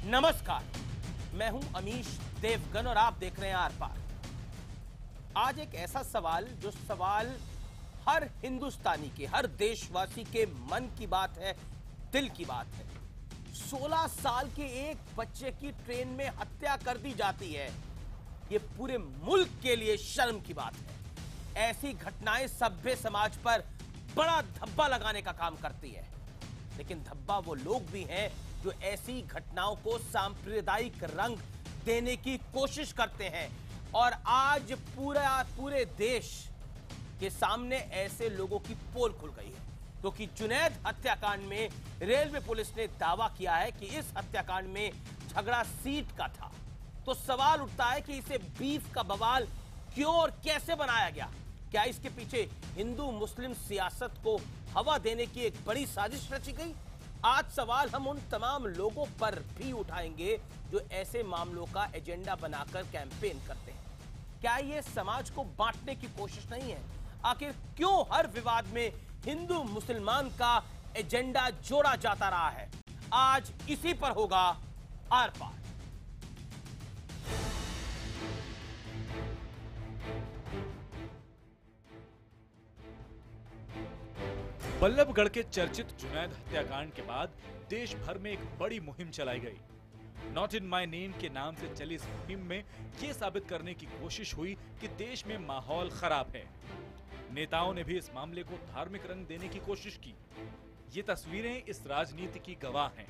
नमस्कार, मैं हूं अमीश देवगन और आप देख रहे हैं आर पार। आज एक ऐसा सवाल जो सवाल हर हिंदुस्तानी के, हर देशवासी के मन की बात है, दिल की बात है। 16 साल के एक बच्चे की ट्रेन में हत्या कर दी जाती है। यह पूरे मुल्क के लिए शर्म की बात है। ऐसी घटनाएं सभ्य समाज पर बड़ा धब्बा लगाने का काम करती है, लेकिन धब्बा वो लोग भी हैं जो ऐसी घटनाओं को सांप्रदायिक रंग देने की कोशिश करते हैं। और आज पूरे देश के सामने ऐसे लोगों की पोल खुल गई है, क्योंकि जुनैद हत्याकांड में रेलवे पुलिस ने दावा किया है कि इस हत्याकांड में झगड़ा सीट का था। तो सवाल उठता है कि इसे बीफ का बवाल क्यों और कैसे बनाया गया? क्या इसके पीछे हिंदू मुस्लिम सियासत को हवा देने की एक बड़ी साजिश रची गई? आज सवाल हम उन तमाम लोगों पर भी उठाएंगे जो ऐसे मामलों का एजेंडा बनाकर कैंपेन करते हैं। क्या ये समाज को बांटने की कोशिश नहीं है? आखिर क्यों हर विवाद में हिंदू मुसलमान का एजेंडा जोड़ा जाता रहा है? आज इसी पर होगा आर पार। बल्लभगढ़ के चर्चित जुनैद हत्याकांड के बाद देश भर में एक बड़ी मुहिम चलाई गई। नॉट इन माय नेम के नाम से चली इस मुहिम में यह साबित करने की कोशिश हुई कि देश में माहौल खराब है। नेताओं ने भी इस मामले को धार्मिक रंग देने की कोशिश की। ये तस्वीरें इस राजनीति की गवाह हैं।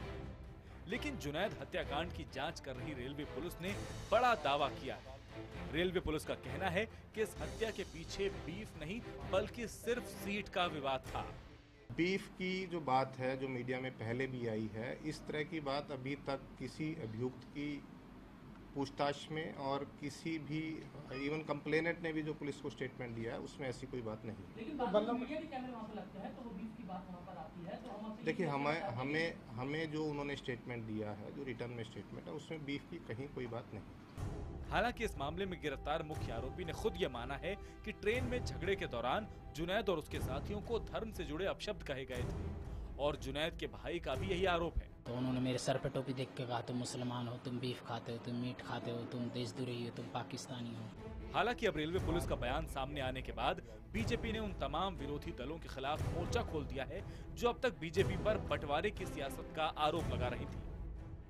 लेकिन जुनैद हत्याकांड की जांच कर रही रेलवे पुलिस ने बड़ा दावा किया है। रेलवे पुलिस का कहना है कि इस हत्या के पीछे बीफ नहीं बल्कि सिर्फ सीट का विवाद था। बीफ की जो बात है, जो मीडिया में पहले भी आई है, इस तरह की बात अभी तक किसी अभियुक्त की पूछताछ में और किसी भी इवन कंप्लेनेंट ने भी जो पुलिस को स्टेटमेंट दिया है उसमें ऐसी कोई बात नहीं। लेकिन मीडिया के कैमरे वहां पर लगते हैं तो वो बीफ की बात वहां पर आती है, तो हम देखिए, हमें जो उन्होंने स्टेटमेंट दिया है, जो रिटर्न में स्टेटमेंट है, उसमें बीफ की कहीं कोई बात नहीं। हालांकि इस मामले में गिरफ्तार मुख्य आरोपी ने खुद यह माना है कि ट्रेन में झगड़े के दौरान जुनैद और उसके साथियों को धर्म से जुड़े अपशब्द कहे गए थे और जुनैद के भाई का भी यही आरोप है। तो उन्होंने मेरे सर पे टोपी देख के कहा, तुम मुसलमान हो, तुम बीफ खाते हो, तुम मीट खाते हो, तुम देशद्रोही हो, तुम पाकिस्तानी हो। हालांकि अब रेलवे पुलिस का बयान सामने आने के बाद बीजेपी ने उन तमाम विरोधी दलों के खिलाफ मोर्चा खोल दिया है जो अब तक बीजेपी पर बंटवारे की सियासत का आरोप लगा रही थी।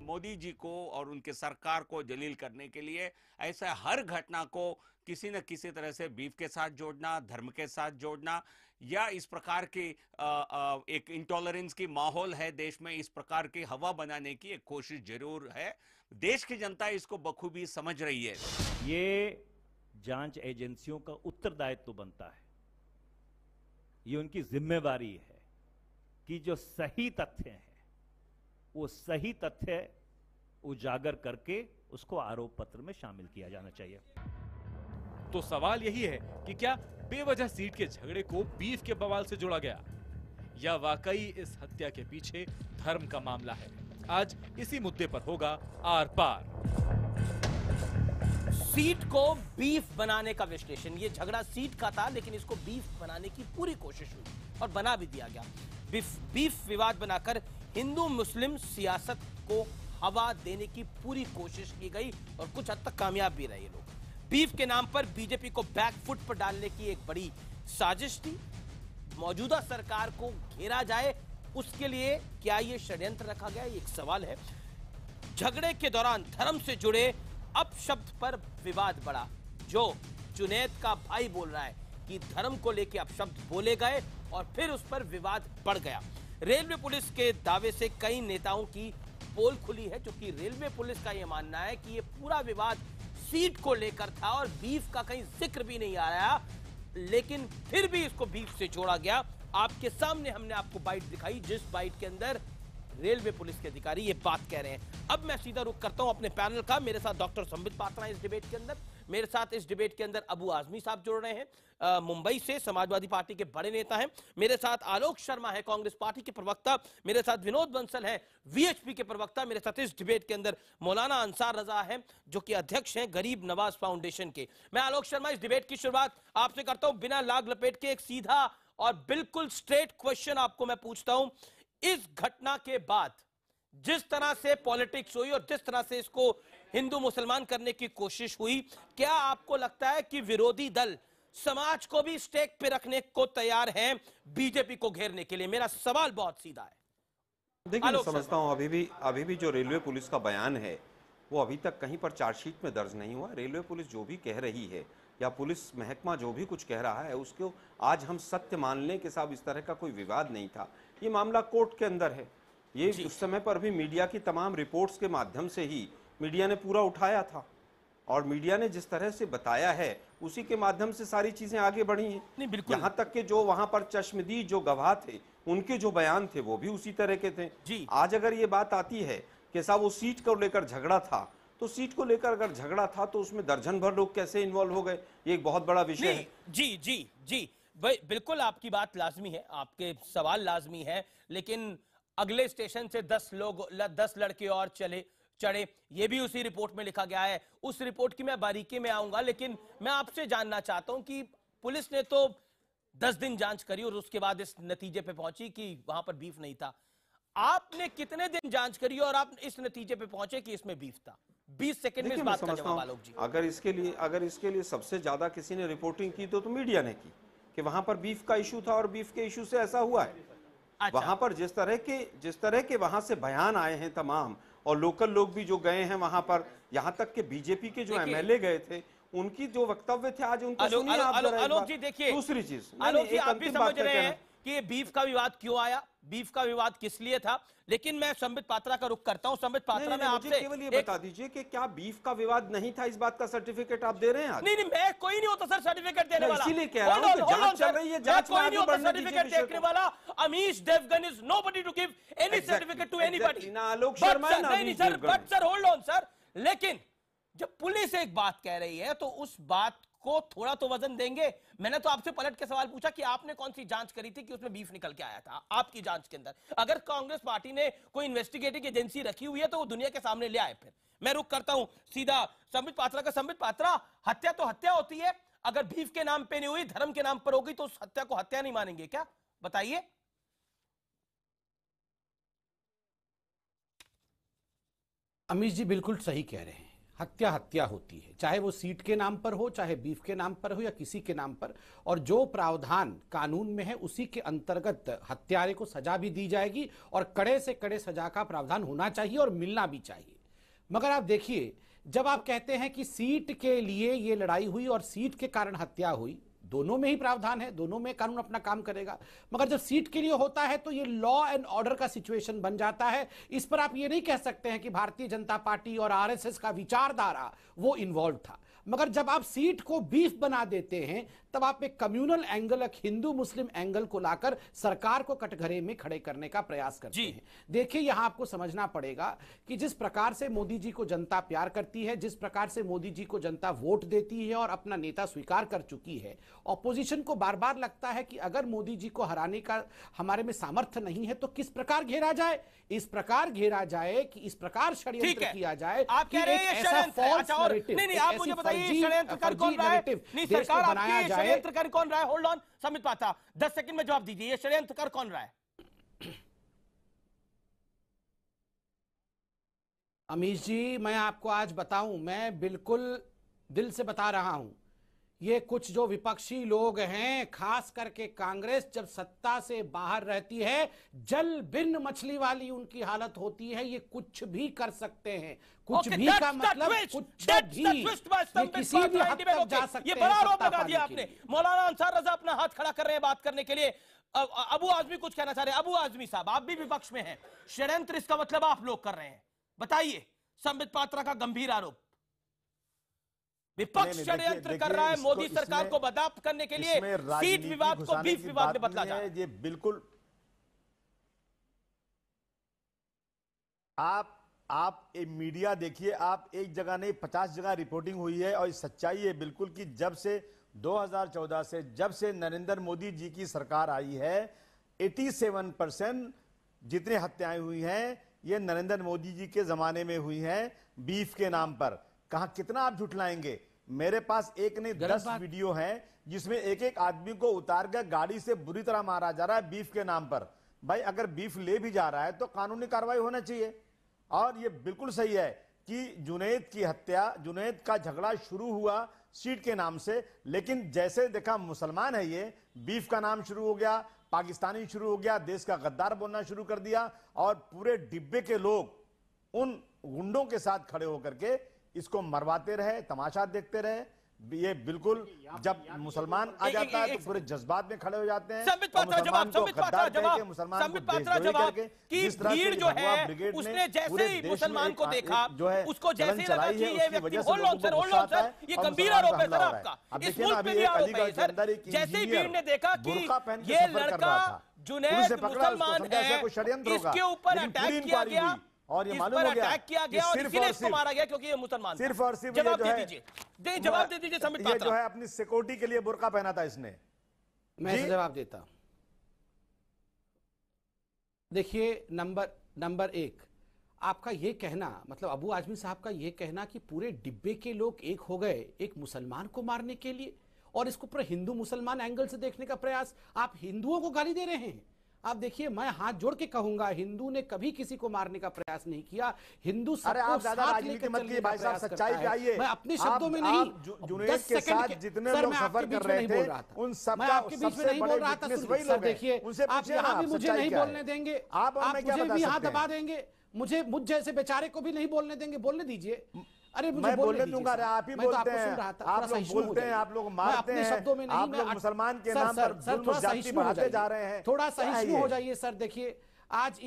मोदी जी को और उनके सरकार को जलील करने के लिए ऐसा हर घटना को किसी न किसी तरह से बीफ के साथ जोड़ना, धर्म के साथ जोड़ना, या इस प्रकार की एक इंटॉलरेंस की माहौल है देश में, इस प्रकार की हवा बनाने की एक कोशिश जरूर है। देश की जनता इसको बखूबी समझ रही है। ये जांच एजेंसियों का उत्तरदायित्व बनता है, ये उनकी जिम्मेवारी है कि जो सही तथ्य हैं वो सही तथ्य उजागर करके उसको आरोप पत्र में शामिल किया जाना चाहिए। तो सवाल यही है कि क्या बेवजह सीट के झगड़े को बीफ के बवाल से जोड़ा गया या वाकई इस हत्या के पीछे धर्म का मामला है? आज इसी मुद्दे पर होगा आर पार। सीट को बीफ बनाने का विश्लेषण। ये झगड़ा सीट का था, लेकिन इसको बीफ बनाने की पूरी कोशिश हुई और बना भी दिया गया। बीफ विवाद बनाकर हिंदू मुस्लिम सियासत को हवा देने की पूरी कोशिश की गई और कुछ हद तक कामयाब भी रहे लोग। बीफ के नाम पर बीजेपी को बैकफुट पर डालने की एक बड़ी साजिश थी। मौजूदा सरकार को घेरा जाए, उसके लिए क्या यह षड्यंत्र रखा गया? एक सवाल है। झगड़े के दौरान धर्म से जुड़े अपशब्द पर विवाद बढ़ा। जो जुनैद का भाई बोल रहा है कि धर्म को लेकर अपशब्द बोले गए और फिर उस पर विवाद बढ़ गया। रेलवे पुलिस के दावे से कई नेताओं की पोल खुली है, क्योंकि रेलवे पुलिस का यह मानना है कि यह पूरा विवाद सीट को लेकर था और बीफ का कहीं जिक्र भी नहीं आ रहा, लेकिन फिर भी इसको बीफ से जोड़ा गया। आपके सामने हमने आपको बाइट दिखाई, जिस बाइट के अंदर रेलवे पुलिस के अधिकारी ये बात कह रहे हैं। अब मैं सीधा रुख करता हूं अपने पैनल का। मेरे साथ डॉक्टर संबित पात्रा इस डिबेट के अंदर, मेरे साथ इस डिबेट के अंदर अबू आजमी साहब जुड़ रहे हैं, मुंबई से समाजवादी पार्टी के बड़े नेता हैं। मेरे साथ आलोक शर्मा है, कांग्रेस पार्टी के प्रवक्ता। मेरे साथ विनोद बंसल है, वीएचपी के प्रवक्ता। मेरे साथ इस डिबेट के अंदर मौलाना अंसार रजा है, जो कि अध्यक्ष हैं गरीब नवाज फाउंडेशन के। मैं आलोक शर्मा, इस डिबेट की शुरुआत आपसे करता हूं बिना लाग लपेट के। एक सीधा और बिल्कुल स्ट्रेट क्वेश्चन आपको मैं पूछता हूं। इस घटना के बाद जिस तरह से पॉलिटिक्स हुई और जिस तरह से इसको हिंदू मुसलमान करने की कोशिश हुई, क्या आपको लगता है कि विरोधी दल समाज को भी स्टेक पे रखने को तैयार हैं बीजेपी को घेरने के लिए? मेरा सवाल बहुत सीधा है। देखिए, मैं समझता हूं अभी भी जो रेलवे पुलिस का बयान है वो अभी तक कहीं पर चार्जशीट में दर्ज नहीं हुआ। रेलवे पुलिस जो भी कह रही है या पुलिस महकमा जो भी कुछ कह रहा है उसको आज हम सत्य मान लें कि साहब इस तरह का कोई विवाद नहीं था। ये मामला कोर्ट के अंदर है। ये उस समय पर भी मीडिया की तमाम रिपोर्ट्स के माध्यम से ही मीडिया ने पूरा उठाया था और मीडिया ने जिस तरह से बताया है उसी के माध्यम से सारी चीजें आगे बढ़ी हैं। यहाँ तक कि जो वहां पर चश्मदीद जो गवाह थे उनके जो बयान थे वो भी उसी तरह के थे। आज अगर ये बात आती है कि साहब वो सीट को लेकर झगड़ा था, तो सीट को लेकर अगर झगड़ा था तो उसमें दर्जन भर लोग कैसे इन्वॉल्व हो गए, ये एक बहुत बड़ा विषय है। जी जी जी भाई, बिल्कुल आपकी बात लाजमी है, आपके सवाल लाजमी है, लेकिन अगले स्टेशन से 10 लड़के और चढ़े, ये भी उसी रिपोर्ट में लिखा गया है। उस रिपोर्ट की मैं बारीकी में आऊंगा, लेकिन मैं आपसे जानना चाहता हूं कि पुलिस ने तो 10 दिन जांच करी और उसके बाद इस नतीजे पे पहुंची कि वहां पर बीफ नहीं था। आपने कितने दिन जांच करी और आप इस नतीजे पे पहुंचे कि इसमें बीफ था? 20 सेकंड में इस बात का जवाब आलोक जी। अगर इसके लिए सबसे ज्यादा किसी ने रिपोर्टिंग की तो मीडिया ने की कि वहां पर बीफ का इशू था और बीफ के इशू से ऐसा हुआ है। अच्छा। वहां पर जिस तरह के वहां से बयान आए हैं तमाम, और लोकल लोग भी जो गए हैं वहां पर, यहां तक के बीजेपी के जो एमएलए गए थे उनकी जो वक्तव्य थे आज उनको सुनिए आप जरा। आलोक जी देखिए, दूसरी चीज आलोक जी, आप भी समझ रहे हैं कि ये बीफ का विवाद क्यों आया, बीफ का विवाद किस लिए था, लेकिन मैं संबित पात्रा का रुख करता हूं। संबित पात्रा, मैं आपसे केवल ये बता दीजिए कि क्या बीफ का विवाद नहीं था, इस बात का सर्टिफिकेट आप दे रहे हैं? नहीं, मैं कोई नहीं होता सर सर्टिफिकेट देने वाला, इसीलिए कह रहा हूं कि जांच चल रही है, जांच कोई नहीं होता सर्टिफिकेट देने वाला। Amish Devgan is nobody to give any certificate to anybody. Alok Sharma नहीं sir, but sir hold on sir, लेकिन जब पुलिस एक बात कह रही है तो उस बात को थोड़ा तो वजन देंगे। मैंने तो आपसे पलट के सवाल पूछा कि आपने कौन सी जांच करी थी कि उसमें बीफ निकल के आया था आपकी जांच के अंदर। अगर कांग्रेस पार्टी ने कोई इन्वेस्टिगेटिव एजेंसी रखी हुई है तो वो दुनिया के सामने ले आए। फिर मैं रुक करता हूं सीधा संबित पात्रा का। संबित पात्रा, हत्या तो हत्या होती है, अगर बीफ के नाम पे नहीं हुई, धर्म के नाम पर होगी तो उस हत्या को हत्या नहीं मानेंगे क्या? बताइए। अमीश जी बिल्कुल सही कह रहे हैं, हत्या हत्या होती है, चाहे वो सीट के नाम पर हो, चाहे बीफ के नाम पर हो या किसी के नाम पर, और जो प्रावधान कानून में है उसी के अंतर्गत हत्यारे को सजा भी दी जाएगी और कड़े से कड़े सजा का प्रावधान होना चाहिए और मिलना भी चाहिए। मगर आप देखिए, जब आप कहते हैं कि सीट के लिए ये लड़ाई हुई और सीट के कारण हत्या हुई, दोनों में ही प्रावधान है, दोनों में कानून अपना काम करेगा। मगर जब सीट के लिए होता है तो ये लॉ एंड ऑर्डर का सिचुएशन बन जाता है। इस पर आप ये नहीं कह सकते हैं कि भारतीय जनता पार्टी और आरएसएस का विचारधारा वो इन्वॉल्व था। मगर जब आप सीट को बीफ बना देते हैं तब आप एक कम्युनल एंगल, एक हिंदू मुस्लिम एंगल को लाकर सरकार को कटघरे में खड़े करने का प्रयास करते हैं। देखिए, यहां आपको समझना पड़ेगा कि जिस प्रकार से मोदी जी को जनता प्यार करती है, जिस प्रकार से मोदी जी को जनता वोट देती है और अपना नेता स्वीकार कर चुकी है, ऑपोजिशन को बार बार लगता है कि अगर मोदी जी को हराने का हमारे में सामर्थ्य नहीं है तो किस प्रकार घेरा जाए, इस प्रकार घेरा जाए कि इस प्रकार षड्यंत्र किया जाए। आप कह रहे हैं नहीं, आप मुझे बताइए षड्यंत्रकार कौन रहा है? नहीं, सरकार आपकी षड्यंत्रकार कौन रहा है? Hold on Sambit Patra, 10 second में जवाब दीजिए, ये षड्यंत्रकार कौन रहा है? अमीश जी, मैं आपको आज बताऊं, मैं बिल्कुल दिल से बता रहा हूं, ये कुछ जो विपक्षी लोग हैं, खास करके कांग्रेस, जब सत्ता से बाहर रहती है जल बिन मछली वाली उनकी हालत होती है। ये कुछ भी कर सकते हैं, कुछ भी का मतलब कुछ भी, ये किसी भी हद तक जा सकते हैं। ये बड़ा आरोप लगा दिया आपने। मौलाना अंसार रजा अपना हाथ खड़ा कर रहे हैं बात करने के लिए। अबू आजमी कुछ कहना चाह रहे हैं। अबू आजमी साहब, आप भी विपक्ष में हैं, षड्यंत्र इसका मतलब आप लोग कर रहे हैं, बताइए। संबित पात्रा का गंभीर आरोप, विपक्ष षड्यंत्र कर रहा है मोदी सरकार को बदनाम करने के लिए, सीट विवाद को बीफ विवाद में बदला जा रहा है। ये बिल्कुल आप एक मीडिया देखिए, आप एक जगह नहीं 50 जगह रिपोर्टिंग हुई है और सच्चाई है बिल्कुल कि जब से 2014 से जब से नरेंद्र मोदी जी की सरकार आई है 87% जितनी हत्याएं हुई हैं ये नरेंद्र मोदी जी के जमाने में हुई हैं बीफ के नाम पर। कहां कितना आप झुठलाएंगे? मेरे पास एक नहीं 10 वीडियो हैं जिसमें एक एक आदमी को उतार कर गाड़ी से बुरी तरह मारा जा रहा है बीफ के नाम पर। भाई अगर बीफ ले भी जा रहा है तो कानूनी कार्रवाई होना चाहिए। और ये बिल्कुल सही है कि जुनैद की हत्या, जुनैद का झगड़ा शुरू हुआ सीट के नाम से, लेकिन जैसे देखा मुसलमान है ये, बीफ का नाम शुरू हो गया, पाकिस्तानी शुरू हो गया, देश का गद्दार बोलना शुरू कर दिया और पूरे डिब्बे के लोग उन गुंडों के साथ खड़े होकर के इसको मरवाते रहे, तमाशा देखते रहे। ये बिल्कुल जब मुसलमान आ जाता है तो पूरे जज्बात में खड़े हो जाते हैं। संबित पात्रा जवाब, संबित पात्रा जवाब, संबित पात्रा जवाब कि भीड़ जो है उसने जैसे ही मुसलमान को देखा, उसको जैसे ही लगा कि ये व्यक्ति होल्ड ऑन सर, ये गंभीर आरोप है सर आपका, इस मुल्क पे भी आरोप है सर। जैसे ही भीड़ ने देखा कि ये लड़का जुनैद मुसलमान है, इसके ऊपर अटैक किया गया और ये मालूम हो गया किया गया और इसीलिए इसको मारा गया क्योंकि ये मुसलमान सिर्फ और सिर्फ जवाब दे दीजिए, जवाब दे दीजिए संबित पात्रा। जो है अपनी सिक्योरिटी के लिए बुर्का पहना था इसने। मैं जवाब देता। देखिए नंबर एक, आपका ये कहना, मतलब अबू आजमी साहब का ये कहना कि पूरे डिब्बे के लोग एक हो गए एक मुसलमान को मारने के लिए, और इसको पूरा हिंदू मुसलमान एंगल से देखने का प्रयास, आप हिंदुओं को गाली दे रहे हैं। आप देखिए, मैं हाथ जोड़ के कहूंगा, हिंदू ने कभी किसी को मारने का प्रयास नहीं किया। हिंदू सबको साथ लेकर चलने का प्रयास करता है। मैं अपने शब्दों में नहीं, जुनैद के साथ जितने लोग सफर कर रहे थे उन सब मैं आपके बीच में नहीं बोल रहा था। सर देखिए, आप यहाँ भी मुझे नहीं बोलने देंगे, आप मुझे भी यहाँ दबा देंगे, मुझ जैसे बेचारे को भी नहीं बोलने देंगे। बोलने दीजिए। अरे मुझे बोलने दूंगा, आप ही बोलते हैं, आप लोग बोलते हैं, आप लोग मारते हैं, शब्दों में नहीं, आप लोग मुसलमान के नाम पर जुल्म ज्यादती बढ़ाते जा रहे हैं। थोड़ा सहिष्णु हो जाइए सर। देखिए आज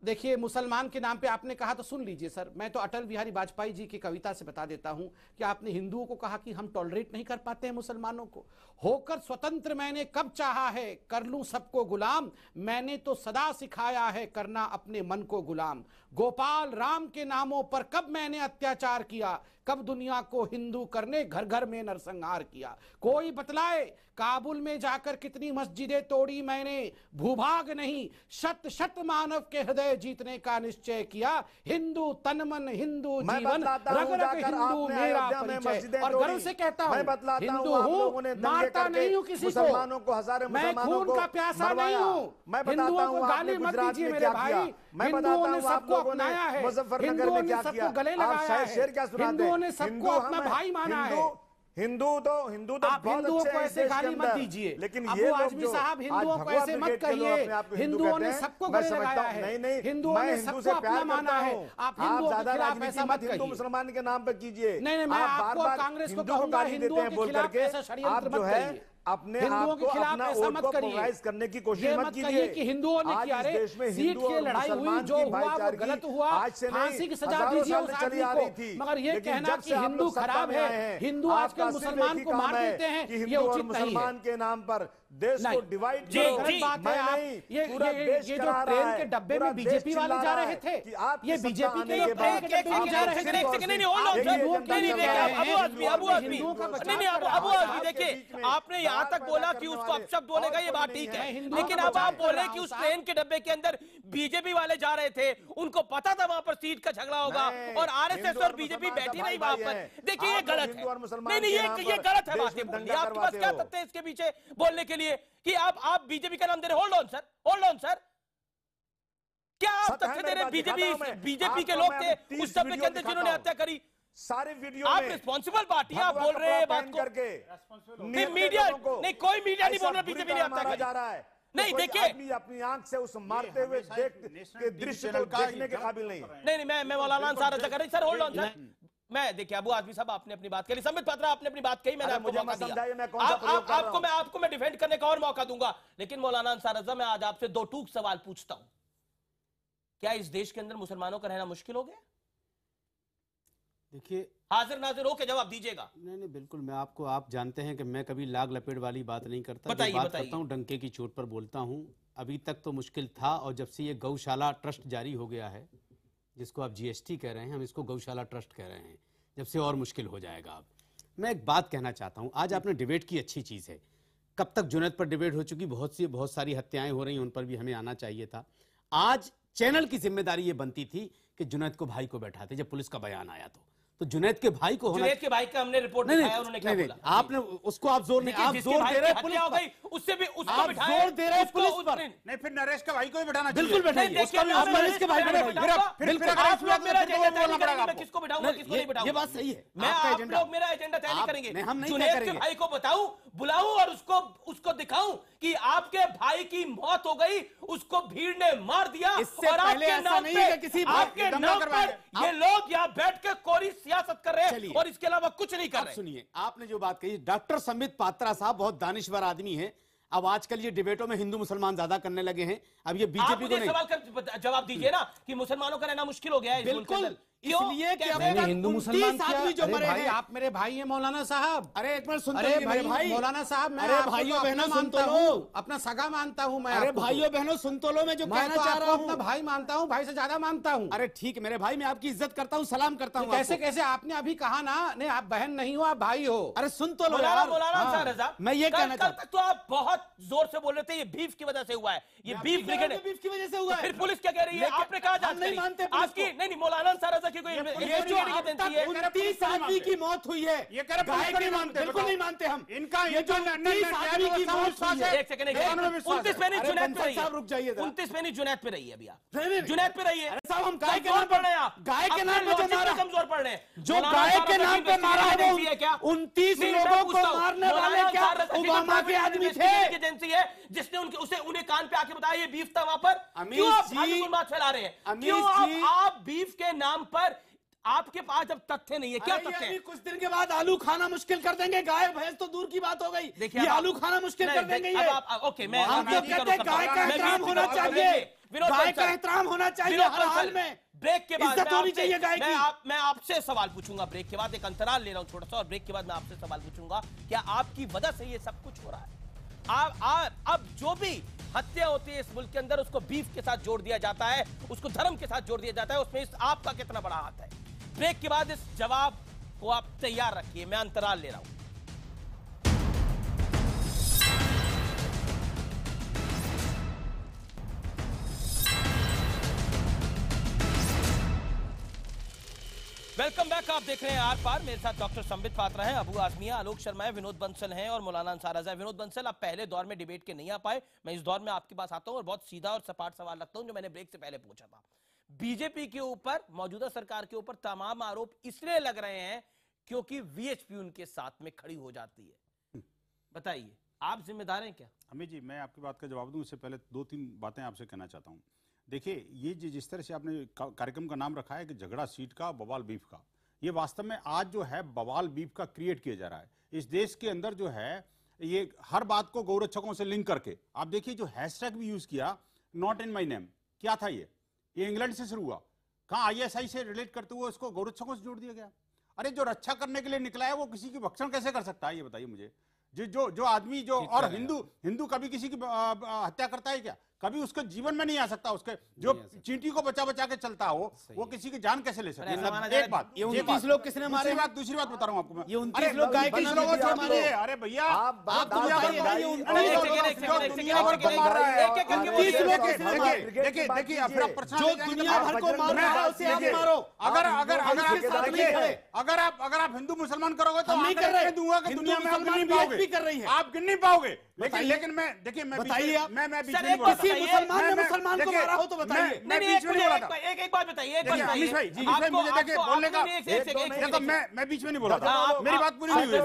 देखिए मुसलमान के नाम पे आपने कहा तो सुन लीजिए सर, मैं तो अटल बिहारी वाजपेयी जी की कविता से बता देता हूं कि आपने हिंदुओं को कहा कि हम टॉलरेट नहीं कर पाते हैं मुसलमानों को। होकर स्वतंत्र मैंने कब चाहा है, कर लूं सबको गुलाम, मैंने तो सदा सिखाया है करना अपने मन को गुलाम। गोपाल राम के नामों पर कब मैंने अत्याचार किया, कब दुनिया को हिंदू करने घर घर में नरसंहार किया। कोई बतलाए काबुल में जाकर कितनी मस्जिदें तोड़ी मैंने, भूभाग नहीं शत शत मानव के हृदय जीतने का निश्चय किया। हिंदू तन मन, हिंदू जीवन, रग रग हिंदू मेरा परिचय। और गर्व से कहता हूँ हिंदू हूँ, मारता नहीं हूँ किसी को, मैं खून का प्यासा नहीं हूँ। हिंदुओं को गाली मत दीजिए मेरे भाई, हिंदुओं ने सबको अपनाया है, हिंदुओं ने सबको गले लगाया है, हिंदुओं ने सबको अपना भाई माना है। हिंदू तो आप हिंदुओं को ऐसे गाली मत दीजिए, लेकिन अबू आजमी साहब हिंदुओं को ऐसे मत कहिए। हिंदुओं ने सबको गले लगाया है, हिंदुओं ने सबको अपना माना है। आप हिंदुओं के खिलाफ ऐसा मत कहिए, हिंदू मुसलमान के नाम पर कीजिए। नहीं, मैं आपको कांग्रेस को कहूंगा हिंदुओं के खिलाफ ऐसा षड्यंत्र मत करिए, अपने आप को अपना वोट को पोलराइज करने की कोशिश मत कीजिए कि हिंदुओं ने किया। रे सीट की लड़ाई हुई, जो हुआ वो गलत हुआ, फांसी की सजा दीजिए उस आदमी को। मगर ये कहना कि हिंदू खराब है, हिंदू आजकल मुसलमान को मार देते हैं, ये उचित नहीं है। मुसलमान के नाम पर देश को डिवाइड गलत बात है। आप ये जो ट्रेन के डब्बे में बीजेपी वाले जा रहे थे, ये बीजेपी के लोग ट्रेन के डब्बे में जा रहे थे। देखिए आपने यहाँ तक बोला कि उसको अपशब्द बोलेगा, ये बात ठीक है, लेकिन अब आप बोले कि उस ट्रेन के डब्बे के अंदर बीजेपी वाले जा रहे थे, उनको पता था वहां पर सीट का झगड़ा होगा और आरएसएस और बीजेपी बैठी नहीं वहां पर। देखिए ये गलत है, नहीं ये गलत है बातें बोलनी। आपके पास क्या तथ्य है इसके पीछे बोलने के लिए कि आप बीजेपी का नाम दे रहे? होल्ड ऑन सर, क्या आप तथ्य दे रहे? बीजेपी के लोग थे उस डब्बे के अंदर जिन्होंने हत्या करी, सारे वीडियो आप रिस्पॉन्सिबल पार्टी आप बोल रहे हैं बात को। नहीं मीडिया नहीं, कोई मीडिया नहीं बोल रहा बीजेपी ने हत्या जा रहा है। नहीं देखिए अपनी आंख से उस मारते हुए के दृश्य को देखने के काबिल नहीं है। नहीं मैं मौलाना अंसार कर रही सर। होल्ड ऑन सर, मैं देखिए अबू आजमी साहब आपने अपनी बात कही, संबित पात्रा आपने अपनी बात कही, मैंने आपको मौका दिया, आपको मैं डिफेंड करने का और मौका दूंगा। लेकिन मौलाना अंसार रज़ा, मैं आज आपसे दो टूक सवाल पूछता हूं, क्या इस देश के अंदर मुसलमानों का रहना मुश्किल हो गया? देखिए हाजिर नाजिर हो के जवाब दीजिएगा। नहीं बिल्कुल, मैं आपको, आप जानते हैं कि मैं कभी लाग लपेट वाली बात नहीं करता, बात करता हूँ डंके की चोट पर बोलता हूँ। अभी तक तो मुश्किल था, और जब से ये गौशाला ट्रस्ट जारी हो गया है, जिसको आप जीएसटी कह रहे हैं, हम इसको गौशाला ट्रस्ट कह रहे हैं, जब से और मुश्किल हो जाएगा। अब मैं एक बात कहना चाहता हूँ, आज आपने डिबेट की, अच्छी चीज़ है। कब तक जुनैद पर डिबेट हो चुकी, बहुत सारी हत्याएं हो रही हैं, उन पर भी हमें आना चाहिए था। आज चैनल की जिम्मेदारी ये बनती थी कि जुनैद को भाई को बैठाते, जब पुलिस का बयान आया तो जुनैद के भाई को होना। जुनैद के भाई का हमने रिपोर्ट दिखाया, उन्होंने क्या बोला? आपने उसको आप जोर नहीं, आप जोर दे रहे हैं पुलिस हो गई, उससे भी उसको बिठाया, जोर दे रहे हैं पुलिस पर। नहीं, फिर नरेश के भाई को भी बैठाना चाहिए। बिल्कुल बैठाइए, आप नरेश के भाई को बैठाइए। आप लोग मेरा एजेंडा तय नहीं करेंगे, मैं किसको बिठाऊंगा किसको नहीं बिठाऊंगा। ये बात सही है, मैं आप लोग मेरा एजेंडा तय नहीं करेंगे। हम नहीं जुनैद के करेंगे। भाई को बताऊं, बुलाऊं और उसको दिखाऊं कि आपके भाई की मौत हो गई, उसको भीड़ ने मार दिया और आपके नाम पर ये लोग यहाँ बैठ के कोरी सियासत कर रहे हैं और इसके अलावा कुछ नहीं कर रहे। सुनिए, आपने जो बात कही, डॉक्टर संबित पात्रा साहब बहुत दानिशवर आदमी हैं। अब आजकल ये डिबेटों में हिंदू मुसलमान ज्यादा करने लगे हैं। अब ये बीजेपी को नहीं, सवाल का जवाब दीजिए ना कि मुसलमानों का रहना मुश्किल हो गया है। बिल्कुल, इसलिए कि हिंदू मुसलमान आदमी जो मरे हैं, आप मेरे भाई हैं मौलाना साहब। अरे एक मिनट सुनते हैं भाई मौलाना साहब, मैं भाइयों बहनों सुन तो लो, अपना सगा मानता हूं मैं। अरे भाइयों बहनों सुन तो लो, मैं जो कहना चाह रहा हूं, अपना भाई मानता हूं, भाई से ज्यादा मानता हूं। अरे ठीक, मेरे भाई, मैं आपकी इज्जत करता हूं, सलाम करता हूं। कैसे कैसे आपने अभी कहा ना, नहीं आप बहन नहीं हो, आप भाई हो। अरे सुन तो लो मौलाना, मैं ये कहना चाहता हूं, तो आप बहुत जोर से बोल रहे थे ये बीफ की वजह से हुआ है, ये बीफ ब्रिगेड बीफ की वजह से हुआ है। फिर पुलिस क्या कह रही है? आपने कहा जांच नहीं मानते आपकी, नहीं मौलाना सारा की कोई 29 आदमी की मौत हुई है, ये कह रहे नहीं मानते, बिल्कुल नहीं मानते हम। इनका ये जो 29 आदमी की मौत हुई है, 1 सेकंड 29 में नहीं जुनैद पे रही है, रुक जाइए, 29 में नहीं जुनैद पे रही है अभी, आप जुनैद पे रही है। साहब, हम गाय के नाम पढ़ रहे हैं, आप गाय के नाम पे जो मारा, कमजोर पढ़ रहे हैं, जो गाय के नाम पे मारा है वो 29 लोगों को मारने वाले क्या ओबामा के आदमी थे? एजेंसी है जिसने उन्हें कान पे आके बताया ये बीफ था वहां पर। क्यों आप बात फैला रहे हैं? क्यों आप बीफ के नाम पर, आपके पास जब तथ्य नहीं है, क्या तथ्य है? कुछ दिन के बाद आलू खाना मुश्किल कर देंगे, गाय भैंस तो दूर की बात हो गई, ये आलू खाना मुश्किल कर देंगे। ओके, मैं हम तो कहते हैं गाय का एहतराम होना चाहिए, गाय का एहतराम होना चाहिए हर हाल में। ब्रेक के बाद इज्जत होनी चाहिए गाय की। मैं आपसे सवाल पूछूंगा ब्रेक के बाद, एक अंतराल ले रहा हूं छोटा सा, और ब्रेक के बाद मैं आपसे सवाल पूछूंगा, क्या आपकी वजह से ये सब कुछ हो रहा है? अब जो भी हत्या होती है इस मुल्क के अंदर, उसको बीफ के साथ जोड़ दिया जाता है, उसको धर्म के साथ जोड़ दिया जाता है, उसमें आपका कितना बड़ा हाथ है? ब्रेक के बाद इस जवाब को आप तैयार रखिए, मैं अंतराल ले रहा हूं। वेलकम बैक, आप देख रहे हैं आर पार। मेरे साथ डॉक्टर संबित पात्रा हैं, अबू आजमिया, आलोक शर्मा है, विनोद बंसल हैं और मौलाना अंसार रजा है। विनोद बंसल, आप पहले दौर में डिबेट के नहीं आ पाए, मैं इस दौर में आपके पास आता हूं और बहुत सीधा और सपाट सवाल रखता हूं जो मैंने ब्रेक से पहले पूछा था। बीजेपी के ऊपर, मौजूदा सरकार के ऊपर तमाम आरोप इसलिए लग रहे हैं क्योंकि वीएचपी उनके साथ में खड़ी हो जाती है। बताइए, आप जिम्मेदार हैं क्या? अमित जी, मैं आपकी बात का जवाब दूं उससे पहले 2-3 बातें आपसे कहना चाहता हूं। देखिए, ये जिस तरह से आपने कार्यक्रम का नाम रखा है कि झगड़ा सीट का, बवाल बीफ का, ये वास्तव में आज जो है बवाल बीफ का क्रिएट किया जा रहा है इस देश के अंदर। जो है ये हर बात को गौरक्षकों से लिंक करके, आप देखिए जो हैशटैग भी यूज किया, नॉट इन माई नेम, क्या था ये इंग्लैंड से शुरू हुआ, कहाँ आईएसआई से रिलेट करते हुए उसको गौरक्षकों से जोड़ दिया गया। अरे जो रक्षा करने के लिए निकला है वो किसी की भक्षण कैसे कर सकता है, ये बताइए मुझे। जो आदमी जो, और हिंदू कभी किसी की हत्या करता है क्या? कभी उसके जीवन में नहीं आ सकता। उसके जो चींटी को बचा बचा के चलता हो, वो किसी की जान कैसे ले सकता है? एक बात, ये 29 लोग किसने मारे? दूसरी बात बता रहा हूँ आपको, ये 29 लोग गाय के नाम पे मारे। अरे भैया, देखिए फिर आप जो दुनिया भर को मार रहा है उसे आप मारो। अगर आप हिंदू मुसलमान करोगे तो नहीं कर रहे, दूंगा कि दुनिया में आप गिन नहीं पाओगे, कर रही है, आप गिन नहीं पाओगे। लेकिन मैं देखिए, मैं मुसलमान ने मुसलमान को मारा हो तो बताइए। मैं बीच में नहीं बोला था। एक बात बताइए, अमीश भाई मुझे देखिए बोलने का, देखो मैं बीच में नहीं बोला था, मेरी बात पूरी नहीं हुई,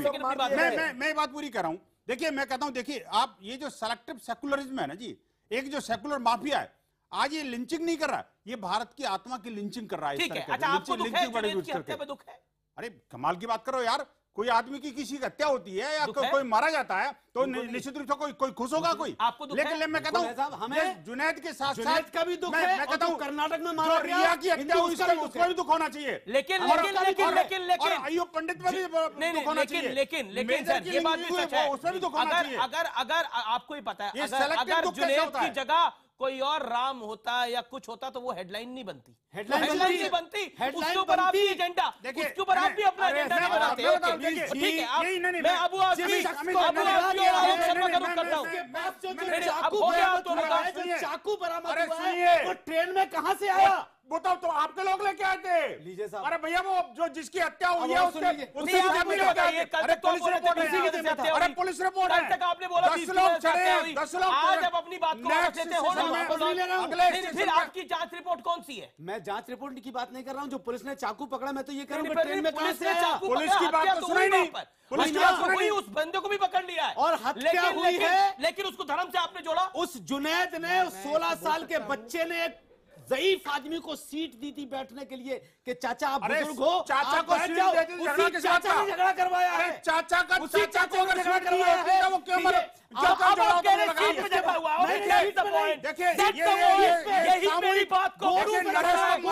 मैं बात पूरी कर रहा हूँ। देखिए मैं कहता हूँ, देखिए आप ये जो सेलेक्टिव सेकुलरिज्म है ना जी, एक जो सेकुलर माफिया है, आज ये लिंचिंग नहीं कर रहा है, ये भारत की आत्मा की लिंचिंग कर रहा है। ठीक है, अच्छा आपको दुख है, जुनैद की हत्या पे दुख है? अरे कमाल की बात करो यार, कोई आदमी की किसी की हत्या होती है या कोई मारा जाता है तो निश्चित रूप से कोई खुश होगा कोई। लेकिन मैं कहता हूँ हमें जुनैद के साथ जुनैद का भी दुख है, मैं कहता हूँ कर्नाटक में मारा गया रिया की हत्या हुई, उसका भी दुख होना चाहिए। लेकिन अय्यूब पंडित में भी दुख होना चाहिए। लेकिन ये बात भी सच है, उसमें भी दुख होना चाहिए। अगर आपको ही पता है, अगर जुनैद की जगह कोई और राम होता या कुछ होता तो वो हेडलाइन नहीं बनती, हेडलाइन नहीं बनती, उसके ऊपर आप भी एजेंडा, उसके ऊपर आप भी अपना एजेंडा नहीं बनाते। ठीक है, मैं अबू आजमी आलोक शर्मा का रुख करता हूँ। चाकू बरामद हुआ है, वो ट्रेन में कहां से आया? बताओ तो आपके लोग लेके आए थे। लीजिए साहब। अरे भैया वो जो जिसकी हत्या हुई है अब उसके उसी की जमीन लेके आए थे। अरे पुलिस रिपोर्ट है, अरे पुलिस रिपोर्ट है। कल तक आपने बोला 10 लोग चढ़े, 10 लोग आज आप अपनी बात को वापस लेते हो फिर आपकी जांच रिपोर्ट कौन सी है? मैं जांच रिपोर्ट की बात नहीं कर रहा हूं, जो पुलिस ने चाकू पकड़ा मैं तो ये कह रहा हूं नहीं, ट्रेन में कहां से आया? पुलिस की बात तो सुनी नहीं, पुलिस की बात सुनी नहीं। उस बंदे को भी पकड़ लिया है और हत्या हुई है, लेकिन उसको धर्म से आपने जोड़ा। उस जुनैद ने 16 साल के बच्चे ने एक ज़ईफ आदमी को सीट दी थी बैठने के लिए कि चाचा आप बुजुर्ग हो, चाचा आप को बैठ सीट जाओ। देती थी, झगड़ा उसी किस बात चाचा का? ने झगड़ा करवाया अरे है। चाचा का उसी चाचा को अगर झगड़ा सीट दी करवाया होती तो वो क्यों मर आप कह रहे हैं सीट पे जमा हुआ है। देखिए यही मेरी बात को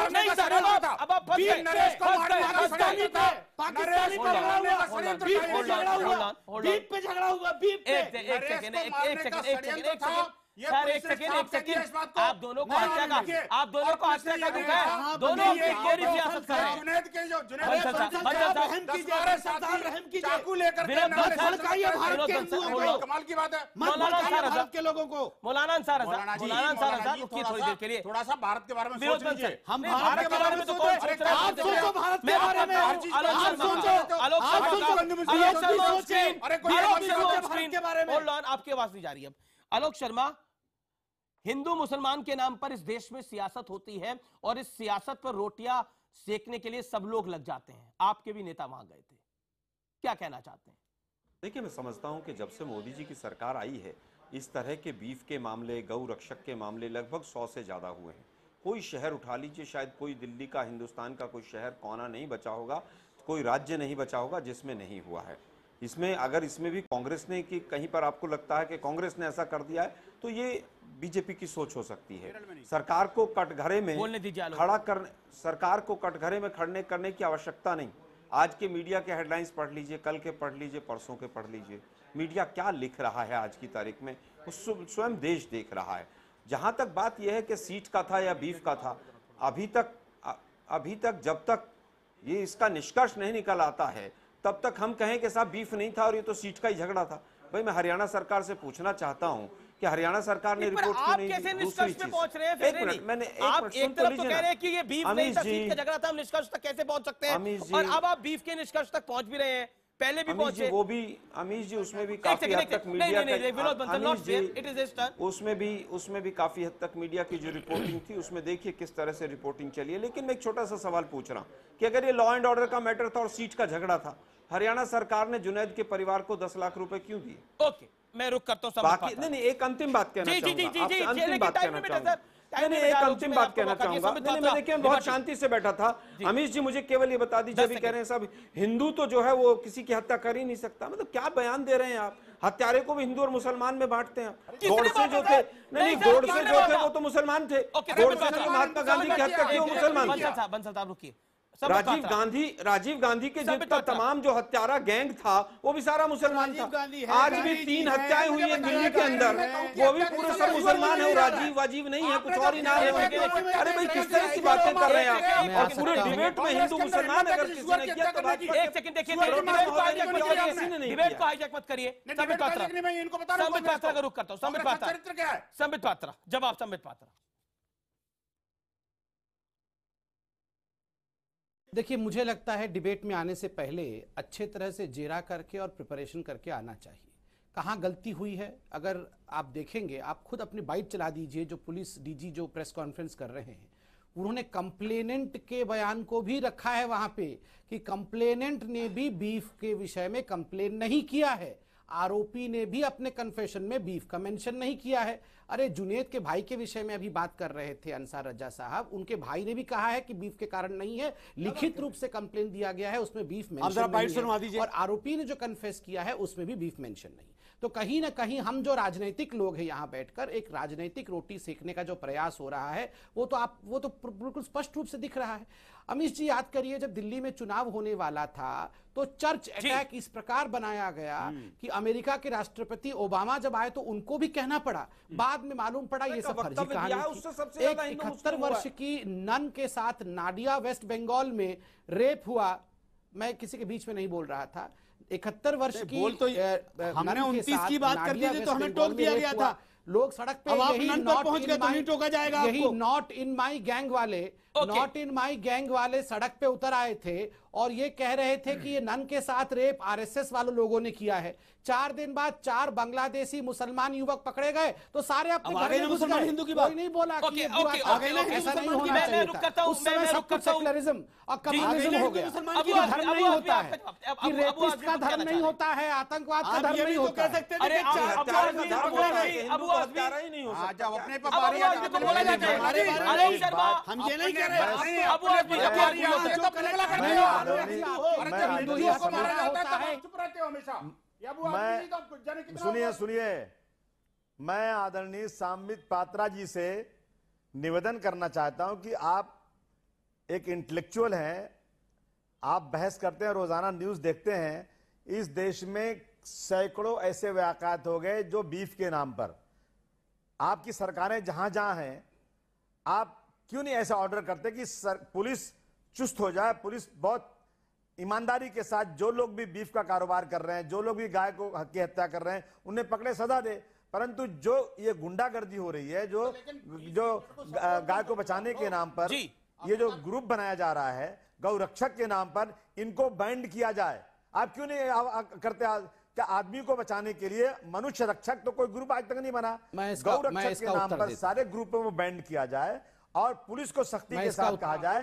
नहीं सर, अब आप फंस गए। नरेश को मारने का षड्यंत्र था। पाकिस्तानी नरेश को पे झगड़ा मारने का हुआ, षड्यंत्र बीफ था। पे झगड़ा हुआ, बीफ पे झगड़ा हुआ, बीफ पे। एक सेकंड आप दोनों को हत्या का दुख है। दोनों मेरी सियासत कर रहे हैं। जुनैद के जो चाकू लेकर कमाल की बात है। भारत के लोगों को मौलाना अंसार आजाद रुकिए थोड़ी देर के लिए। थोड़ा सा भारत के बारे में सोच लीजिए। हम भारत के बारे में तो कौन सोच रहा है? आप सोचो भारत के बारे में, आप सोचो। आपकी आवाज नहीं जा रही है। आलोक शर्मा, हिंदू मुसलमान के नाम पर इस देश में सियासत होती है और इस सियासत पर रोटियां सेकने के लिए सब लोग लग जाते हैं। आपके भी नेता वहां गए थे, क्या कहना चाहते हैं? देखिए, मैं समझता हूं कि जब से मोदी जी की सरकार आई है, इस तरह के बीफ के मामले, गौ रक्षक के मामले लगभग 100 से ज़्यादा हुए हैं। कोई शहर उठा लीजिए, शायद कोई दिल्ली का, हिंदुस्तान का कोई शहर कोना नहीं बचा होगा, कोई राज्य नहीं बचा होगा जिसमें नहीं हुआ है। इसमें अगर इसमें भी कांग्रेस ने, कि कहीं पर आपको लगता है कि कांग्रेस ने ऐसा कर दिया है, तो ये बीजेपी की सोच हो सकती है। सरकार को कटघरे में खड़ा करने, सरकार को कटघरे में खड़े करने की आवश्यकता नहीं। आज के मीडिया के हेडलाइंस पढ़ लीजिए, कल के पढ़ लीजिए, परसों के पढ़ लीजिए, मीडिया क्या लिख रहा है आज की तारीख में, वो स्वयं देश देख रहा है। जहां तक बात यह है कि सीट का था या बीफ का था, अभी तक जब तक ये इसका निष्कर्ष नहीं निकल आता है, तब तक हम कहें कि साहब बीफ नहीं था और ये तो सीट का ही झगड़ा था। भाई, मैं हरियाणा सरकार से पूछना चाहता हूं कि हरियाणा सरकार ने रिपोर्ट क्यों नहीं दी? कैसे निष्कर्ष पे पहुंच रहे हैं? आप एक तरफ तो कह रहे हैं कि ये बीफ नहीं था, सीट का झगड़ा था, हम निष्कर्ष तक कैसे पहुंच सकते हैं? और अब आप बीफ के निष्कर्ष तक पहुंच भी रहे हैं, पहले भी पहुंचे। वो भी अमीश जी, उसमें भी काफी हद तक मीडिया उसमें भी काफी हद तक मीडिया की जो रिपोर्टिंग थी, उसमें देखिए किस तरह से रिपोर्टिंग चली है। लेकिन मैं एक छोटा सा सवाल पूछ रहा हूं कि अगर ये लॉ एंड ऑर्डर का मैटर था और सीट का झगड़ा था, हरियाणा सरकार ने जुनैद के परिवार को 10 लाख रुपए क्यों दिए? ओके, मैं रुक करता हूं। बाकी नहीं, एक अंतिम बात कहना चाहूंगा, अंतिम बात कहना चाहूंगा। एक अंतिम बात कहना चाहूंगा। मैं देखिए, बहुत शांति से बैठा था। अमीश जी, मुझे केवल ये बता दीजिए, अभी कह रहे हैं सब हिंदू तो जो है वो किसी की हत्या कर ही नहीं सकता। मतलब क्या बयान दे रहे हैं आप? हत्यारे को भी हिंदू और मुसलमान में बांटते हैं। गोडसे जो थे, नहीं, गोडसे जो थे वो तो मुसलमान थे। गोडसे ने महात्मा गांधी की हत्या की, वो मुसलमान थे। राजीव गांधी के जितना तमाम जो हत्यारा गैंग था, वो भी सारा मुसलमान था। आज भी 3 हत्याएं हुई है दिल्ली के अंदर, वो भी पूरे सब मुसलमान है। राजीव नहीं है, कुछ और ही नाम है। अरे भाई, किस तरह की बातें कर रहे हैं आप? और पूरे डिबेट में हिंदू मुसलमान अगर किसी ने किया तो एक सेकंड देखिए, डिबेट को हाईजैक मत करिए। संबित पात्रा का रुख करता हूँ। संबित पात्रा, जवाब संबित पात्रा। देखिए, मुझे लगता है डिबेट में आने से पहले अच्छे तरह से जेरा करके और प्रिपरेशन करके आना चाहिए। कहाँ गलती हुई है, अगर आप देखेंगे, आप खुद अपनी बाइट चला दीजिए। जो पुलिस डीजी जो प्रेस कॉन्फ्रेंस कर रहे हैं, उन्होंने कंप्लेनेंट के बयान को भी रखा है वहां पे कि कंप्लेनेंट ने भी बीफ के विषय में कंप्लेन नहीं किया है। आरोपी ने भी अपने कन्फेशन में बीफ का मेंशन नहीं किया है। अरे, जुनैद के भाई के विषय में अभी बात कर रहे थे अंसार रजा साहब, उनके भाई ने भी कहा है कि बीफ के कारण नहीं है, लिखित रूप से कंप्लेन दिया गया है, उसमें बीफ मेंशन नहीं है। और आरोपी ने जो कन्फेस किया है उसमें भी बीफ मेंशन नहीं। तो कहीं ना कहीं हम जो राजनीतिक लोग हैं यहां बैठकर एक राजनीतिक रोटी सेकने का जो प्रयास हो रहा है, वो तो बिल्कुल स्पष्ट रूप से दिख रहा है। अमीश जी, याद करिए, जब दिल्ली में चुनाव होने वाला था तो चर्च अटैक इस प्रकार बनाया गया कि अमेरिका के राष्ट्रपति ओबामा जब आए तो उनको भी कहना पड़ा, बाद में मालूम पड़ा ये सब फर्जी कहानी थी। एक 71 वर्ष की नन के साथ नाडिया वेस्ट बंगाल में रेप हुआ। मैं किसी के बीच में नहीं बोल रहा था। 71 वर्ष की बोल तो हमने 29 की बात कर दी थी तो हमें टोक दिया गया था। लोग सड़क पे अब यही आप नन पर पहुंच गए तो नहीं टोका जाएगा यही आपको। नॉट इन माई गैंग वाले नॉट इन माई गैंग वाले सड़क पे उतर आए थे और ये कह रहे थे कि ये नन के साथ रेप आरएसएस वालों लोगों ने किया है। 4 दिन बाद 4 बांग्लादेशी मुसलमान युवक पकड़े गए तो सारे अपने घर में घुस गए। हिंदू की बात कोई नहीं बोला कि ये ऐसा नहीं होना मैं चाहिए रुक था। करता हूं, उस समय मैं सब रुक कुछ करता हूं। सेक्युलरिज्म और कम्युनिज्म हो गया। अभी कि धर्म नहीं होता है, अब कि रेपिस्ट का धर्म नहीं होता है, आतंकवाद का धर्म नहीं होता है। अरे जब अपने पर हम ये नहीं कह रहे सुनिए, मैं आदरणीय सांबित पात्रा जी से निवेदन करना चाहता हूं कि आप एक इंटेलेक्चुअल हैं, आप बहस करते हैं, रोजाना न्यूज देखते हैं। इस देश में सैकड़ों ऐसे वाक़यात हो गए जो बीफ के नाम पर, आपकी सरकारें जहां जहां हैं, आप क्यों नहीं ऐसा ऑर्डर करते कि पुलिस चुस्त हो जाए, पुलिस बहुत ईमानदारी के साथ जो लोग भी बीफ का कारोबार कर रहे हैं, जो लोग भी गाय को की हत्या कर रहे हैं, उन्हें पकड़े, सजा दे। परंतु जो ये गुंडागर्दी हो रही है, जो गाय को बचाने के नाम पर ये जो ग्रुप बनाया जा रहा है, गौ रक्षक के नाम पर, इनको बैंड किया जाए। आप क्यों नहीं करते? क्या आदमी को बचाने के लिए मनुष्य रक्षक तो कोई ग्रुप आज तक नहीं बना। गौ रक्षक के नाम पर सारे ग्रुपों को बैंड किया जाए और पुलिस को सख्ती के साथ कहा जाए।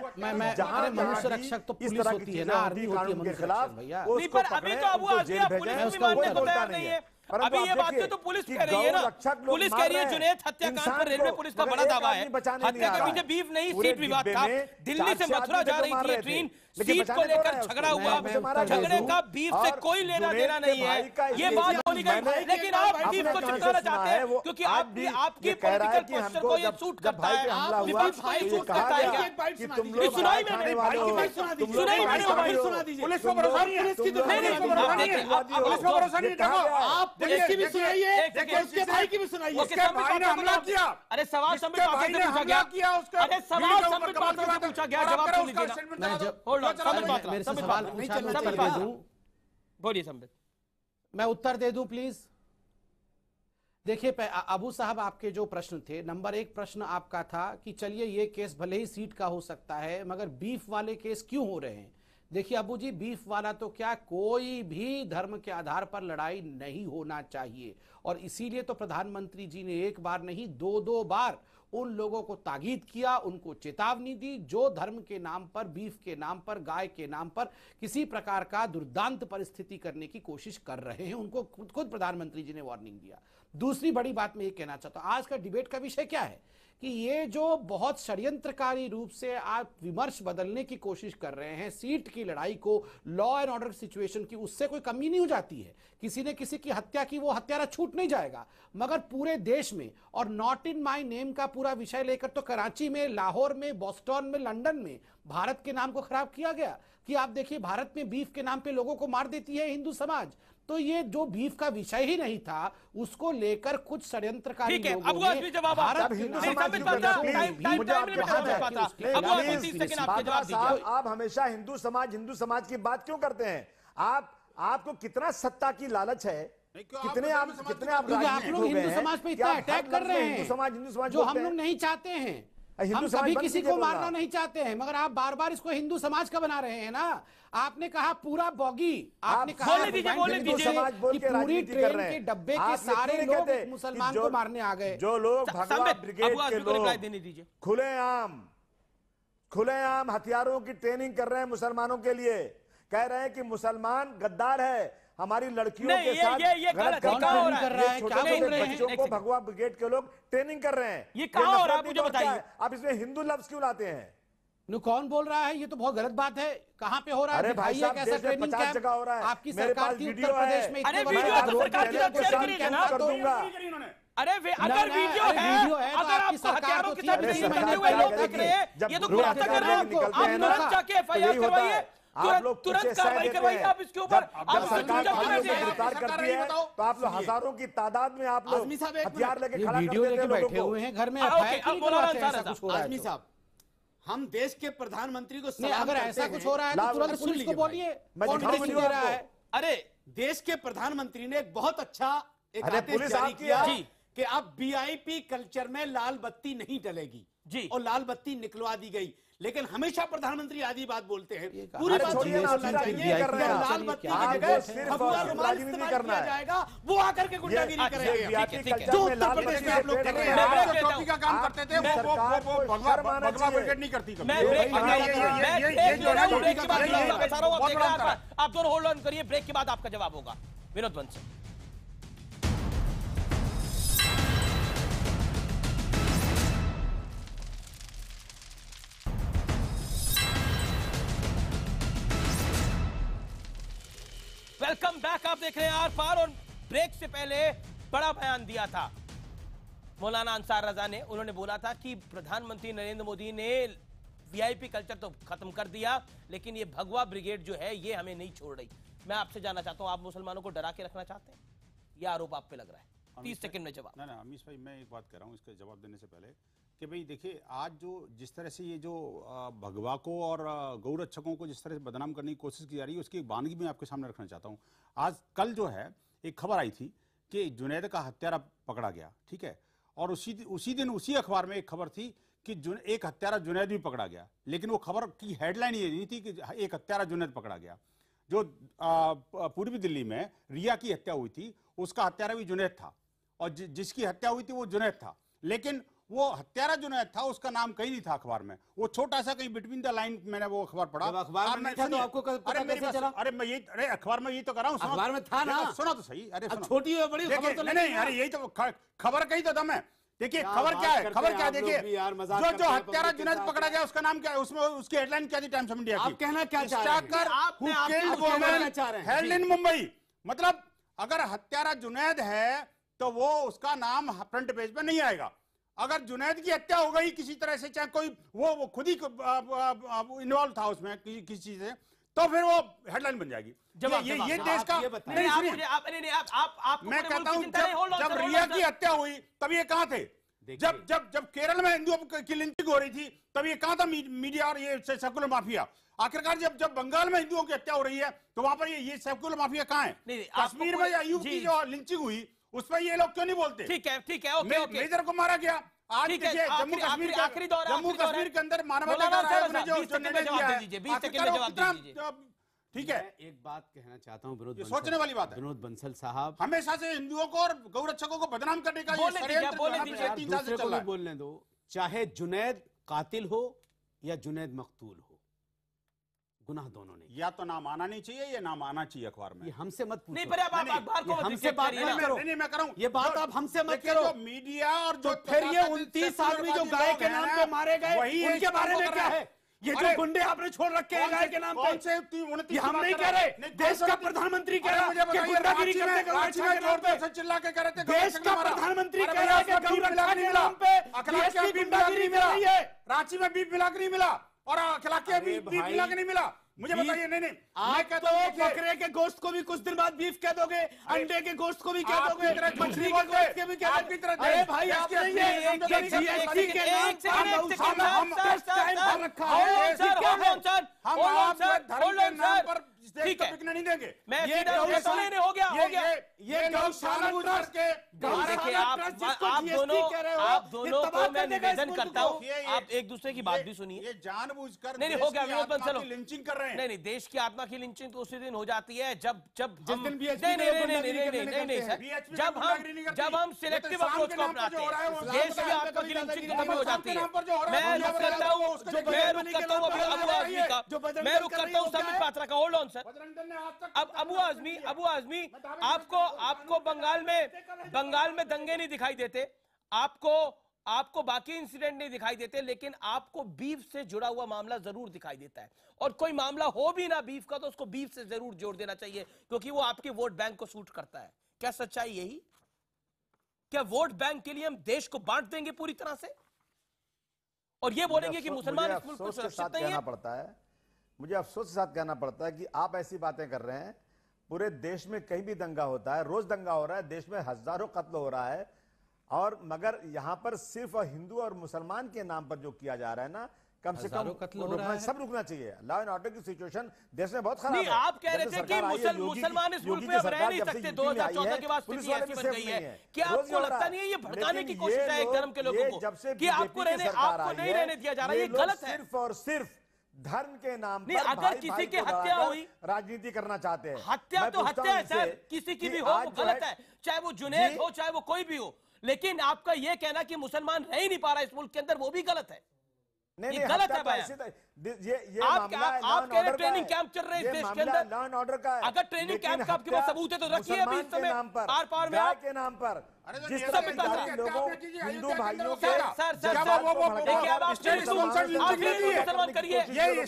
जहां मनुष्य रक्षक तो पुलिस होती है ना, आर्मी होती है के खिलाफ भैया। नहीं, पर अभी तो अबू आजमी पुलिस भी मानने को तैयार नहीं है। अभी ये बात तो पुलिस कह रही है ना, पुलिस कह रही है जुनैद हत्याकांड पर रेलवे पुलिस का बड़ा दावा है। हत्या के पीछे बीफ नहीं, सीट विवाद था। दिल्ली से मथुरा जा रही थी ट्रेन, सीट को लेकर झगड़ा हुआ, झगड़े का बीफ से कोई लेना देना नहीं है, ये बात बोली गई। लेकिन आप बीफ को चिपकाना चाहते हैं क्योंकि आपकी पॉलिटिकल पोस्चर को ये सूट करता है, विपक्ष को ये सूट करता है। क्या सुनाई मैंने, सुनाई मैंने, पुलिस को भरोसा नहीं है, पुलिस को भरोसा नहीं है। आप पुलिस की भी सुनाइए, उसके भाई की भी सुनाइए। उसके भाई ने हमला किया। अरे सवाल संबित पात्रा से पूछा गया, अरे सवाल संबित पात्रा से पूछा गया, जवाब क्यों नहीं देना? मेरे से सवाल पूछा, मैं उत्तर दे दूं। बोलिए संबित। मैं उत्तर दे दूं प्लीज। देखिए अबू साहब, आपके जो प्रश्न थे, नंबर 1 प्रश्न आपका था कि चलिए ये केस भले ही सीट का हो सकता है, मगर बीफ वाले केस क्यों हो रहे हैं? देखिए अबू जी, बीफ वाला तो क्या, कोई भी धर्म के आधार पर लड़ाई नहीं होना चाहिए। और इसीलिए तो प्रधानमंत्री जी ने एक बार नहीं 2 बार उन लोगों को ताकीद किया, उनको चेतावनी दी जो धर्म के नाम पर, बीफ के नाम पर, गाय के नाम पर किसी प्रकार का दुर्दांत परिस्थिति करने की कोशिश कर रहे हैं, उनको खुद प्रधानमंत्री जी ने वार्निंग दिया। दूसरी बड़ी बात मैं ये कहना चाहता हूं, आज का डिबेट का विषय क्या है कि ये जो बहुत षड्यंत्रकारी रूप से आप विमर्श बदलने की कोशिश कर रहे हैं, सीट की लड़ाई को लॉ एंड ऑर्डर सिचुएशन की, उससे कोई कमी नहीं हो जाती है। किसी ने किसी की हत्या की, वो हत्यारा छूट नहीं जाएगा। मगर पूरे देश में, और नॉट इन माई नेम का पूरा विषय लेकर तो कराची में, लाहौर में, बोस्टन में, लंदन में भारत के नाम को खराब किया गया कि आप देखिए भारत में बीफ के नाम पे लोगों को मार देती है हिंदू समाज। तो ये जो बीफ का विषय ही नहीं था, उसको लेकर कुछ षड्यंत्रकारी लोगों ने आप हमेशा हिंदू समाज की बात क्यों करते हैं? आपको कितना सत्ता की लालच है, कितने आप लोग हिंदू समाज पे इतना अटैक कर रहे हैं, हिंदू समाज जो हम लोग नहीं चाहते हैं। हम कभी किसी को मारना नहीं चाहते हैं, मगर आप बार बार इसको हिंदू समाज का बना रहे हैं ना। आपने कहा पूरा बॉगी, आपने कहा कि पूरी ट्रेन के डब्बे के सारे लोग मुसलमान को मारने आ गए। जो लोग भगवा ब्रिगेड के लोग खुलेआम हथियारों की ट्रेनिंग कर रहे हैं मुसलमानों के लिए, कह रहे हैं कि मुसलमान गद्दार है, हमारी लड़कियों के साथ गलत काम कर रहा है, छोटे बच्चों को भगवा ब्रिगेड के लोग ट्रेनिंग कर रहे हैं। ये कहां हो रहा है मुझे बताइए। आप इसमें हिंदू लफ्ज क्यों लाते हैं? कौन बोल रहा है? ये तो बहुत गलत बात है। कहां पे हो रहा है? अरे भाई साहब, देश में 50 जगह हो रहा है। आपकी सरकार की उत्तर प्रदेश में अरे वीडियो सरकार की कर दूंगा। अरे अगर वीडियो है, अगर आप हथियारों के साथ पहने हुए लोग देख रहे हैं, ये तो गुनाह कर रहे हैं। आप तुरंत जाके FIR करवाइए, तुरंत कार्रवाई करवाइए आप इसके ऊपर। जब सरकार गिरफ्तार करती है तो आप लोग हजारों की तादाद में आप लोग हथियार लेके खड़ा कर देते हैं, बैठे हुए हैं घर में। आदमी साहब, हम देश के प्रधानमंत्री को अगर ऐसा कुछ हो रहा है तो तुरंत पुलिस को बोलिए कौन ट्रेनिंग दे रहा है। अरे देश के प्रधानमंत्री ने एक बहुत अच्छा एक आदेश जारी किया कि अब वीआईपी कल्चर में लाल बत्ती नहीं टलेगी जी, और लाल बत्ती निकलवा दी गई। लेकिन हमेशा प्रधानमंत्री आदि बात बोलते हैं, पूरी अरे बात छोड़िए ना, राजनीति कर रहे हैं। लाल बत्ती की आप जगह वो सिर्फ भगवा रुमाल राजनीति इस्तेमाल करना किया है। जाएगा, वो आकर के गुंडागिरी करेंगे। वीआईपी ठीक है। कल्चर जो में उत्तर लाल प्रदेश बत्ती में आप लोग कर रहे हैं, मैं आप ब्रेक जो चौकी का काम करते थे वो भगवा ब्रिगेड नहीं करती कभी। मैं ब्रेक ये जो है ना, ब्रेक के बाद ये बता रहा हूं, बहुत बड़ा अंतर है। आप दोनों होल्ड ऑन करिए, ब्रेक के बाद आपका जवाब होगा। विनोद बंसल। वेलकम बैक, आप देख रहे हैं आर पार। और ब्रेक से पहले बड़ा बयान दिया था मौलाना अंसार रजा ने। उन्होंने बोला था कि प्रधानमंत्री नरेंद्र मोदी ने वीआईपी कल्चर तो खत्म कर दिया, लेकिन ये भगवा ब्रिगेड जो है ये हमें नहीं छोड़ रही। मैं आपसे जानना चाहता हूं, आप मुसलमानों को डरा के रखना चाहते हैं? यह आरोप आप पे लग रहा है। 30 सेकंड में जवाब। ना अमीश भाई, मैं एक बात कह रहा हूँ इसका जवाब देने से पहले कि भाई देखिए, आज जो जिस तरह से ये जो भगवा को और गौरक्षकों को जिस तरह से बदनाम करने की कोशिश की जा रही है, उसकी एक बानगी मैं आपके सामने रखना चाहता हूँ। आज कल जो है एक खबर आई थी कि जुनैद का हत्यारा पकड़ा गया, ठीक है, और उसी दिन उसी अखबार में एक खबर थी कि एक हत्यारा जुनैद भी पकड़ा गया। लेकिन वो खबर की हेडलाइन ये नहीं थी कि एक हत्यारा जुनैद पकड़ा गया। जो पूर्वी दिल्ली में रिया की हत्या हुई थी उसका हत्यारा भी जुनैद था, और जिसकी हत्या हुई थी वो जुनैद था। लेकिन वो हत्यारा जुनैद था, उसका नाम कहीं नहीं था अखबार में। वो छोटा सा कहीं बिटवीन द लाइन मैंने वो अखबार पढ़ा। अखबार में नहीं था तो आपको पता कैसे चला? अरे मैं यही, अरे अखबार में यही तो कर रहा हूँ। अखबार में था ना, सुना तो सही। अरे छोटी है बड़ी खबर तो नहीं, अरे यही तो खबर कहीं तो दम है। देखिए खबर क्या है, खबर क्या है, देखिए जो हत्यारा जुनैद पकड़ा गया उसका नाम क्या है, उसमें उसकी हेडलाइन क्या थी टाइम्स ऑफ इंडिया की? आप कहना क्या चाह रहे हैं? मुंबई। मतलब अगर हत्यारा जुनैद है तो वो उसका नाम फ्रंट पेज पे नहीं आएगा। अगर जुनैद की हत्या हो गई किसी तरह से, चाहे कोई वो खुद ही इन्वॉल्व था उसमें किसी चीज से, तो फिर वो हेडलाइन बन जाएगी। ये देश का मैं कहता हूं, जब रिया की हत्या हुई तब ये कहां थे? जब केरल में हिंदुओं की लिंचिंग हो रही थी तब ये कहां था मीडिया और ये सेकुलर माफिया? आखिरकार जब बंगाल में हिंदुओं की हत्या हो रही है तो वहां पर ये सेकुलर माफिया कहां है? कश्मीर में अयूब की जो लिंचिंग हुई उस पर ये लोग क्यों नहीं बोलते? ठीक है, मेजर को मारा गया। आज देखिए जम्मू कश्मीर के अंदर मानवाधिकार आयोग ने जो निर्णय दिया है, ठीक है। एक बात कहना चाहता हूं विनोद, सोचने वाली बात है। विनोद बंसल साहब, हमेशा से हिंदुओं को और गौरक्षकों को बदनाम करने का ये षड्यंत्र 3 साल से चल रहा है। बोलने दो, चाहे जुनैद कातिल हो या जुनैद मकतूल हो, गुनाह दोनों ने। या तो नाम आना नहीं चाहिए या नाम आना चाहिए अखबार में। ये हमसे मत पूछो। नहीं, पर आप अखबार को हमसे बात मत करो। नहीं, मैं करूं ये बात आप हमसे मत करो। मीडिया और तो फिर ये 29 आदमी जो गाय के नाम पे मारे गए उनके बारे में क्या है? ये जो गुंडे आपने छोड़ रखे हैं गाय के नाम पे, ये हम नहीं कह रहे, देश का प्रधानमंत्री कह रहा है कि गुंडागिरी करने का चिल्ला के कह रहे थे। देश का प्रधानमंत्री कह रहा है कि गौरक्षा के नाम पे देश की गुंडागिरी मिल रही है। रांची में बीफ मिला के नहीं मिला और अखलाकिया बीफ मिला के नहीं मिला। मुझे बताइए। नहीं आप तो बकरे के गोश्त को भी कुछ दिन बाद बीफ कह दोगे, अंडे के गोश्त को भी कह दोगे, मछली के गोश्त के भी कह दोगे। अरे भाई आपने ये जीएसटी के नाम पर गौशाला हम टाइम पर रखा है। हम धर्म के नाम पर ठीक है, नहीं देंगे। ये गौशाला हो गया ये गौशाला ट्रस्ट के देखिए, आप दोनों को मैं निवेदन करता हूँ, आप एक दूसरे की बात भी सुनिए। ये जानबूझकर नहीं हो गया विनोद बंसल, लिंचिंग कर रहे हैं। नहीं, देश की आत्मा की लिंचिंग तो उसी दिन हो जाती है जब जब हम सिलेक्टिव अप्रोच को अपनाते हैं। देश की आत्मा की लिंचिंग तो हो जाती है। मैं रुक करता हूँ मैं रुक करता हूँ संबित पात्रा का। Hold on sir. अब अबू आजमी आपको बंगाल में दंगे नहीं दिखाई देते, आपको बाकी इंसिडेंट नहीं दिखाई देते, लेकिन आपको बीफ से जुड़ा हुआ मामला जरूर दिखाई देता है। और कोई मामला हो भी ना बीफ का तो उसको बीफ से जरूर जोड़ देना चाहिए, क्योंकि वो आपके वोट बैंक को सूट करता है। क्या सच्चाई यही? क्या वोट बैंक के लिए हम देश को बांट देंगे पूरी तरह से और ये बोलेंगे कि मुसलमान इस मुल्क को सुरक्षित नहीं है? मुझे अफसोस के साथ कहना पड़ता है कि आप ऐसी बातें कर रहे हैं। पूरे देश में कहीं भी दंगा होता है, रोज दंगा हो रहा है, देश में हजारों कत्ल हो रहा है, और मगर यहां पर सिर्फ हिंदू और मुसलमान के नाम पर जो किया जा रहा है ना, कम से कम कत्ल हो रहा है। सब रुकना चाहिए। लॉ एंड ऑर्डर की सिचुएशन देश में बहुत खराब नहीं, है। आप कह रहे थे कि मुसलमान इस मुल्क में अब रह नहीं सकते, 2014 के बाद स्थिति ऐसी बन गई है। क्या आपको लगता नहीं है ये भड़काने की कोशिश है एक धर्म के लोगों को कि आपको नहीं रहने दिया जा रहा है? ये गलत है। सिर्फ और सिर्फ धर्म के नाम पर अगर किसी की हत्या हुई, राजनीति करना चाहते हैं। हत्या तो हत्या है सर, किसी की भी हो वो गलत है, चाहे वो जुनैद हो चाहे वो कोई भी हो। लेकिन आपका ये कहना कि मुसलमान रह ही नहीं पा रहा इस मुल्क के अंदर, वो भी गलत है। नहीं, गलत है भाई। ये आप कह रहे ट्रेनिंग कैंप चल रहे हैं इस देश के अंदर, लॉ एंड ऑर्डर का है। अगर ट्रेनिंग कैंप का आपके पास सबूत है तो रखिए अभी इस समय आर पार में के नाम पर जिस तरह लोगों हिंदू भाइयों के मुसलमान करिए, अरे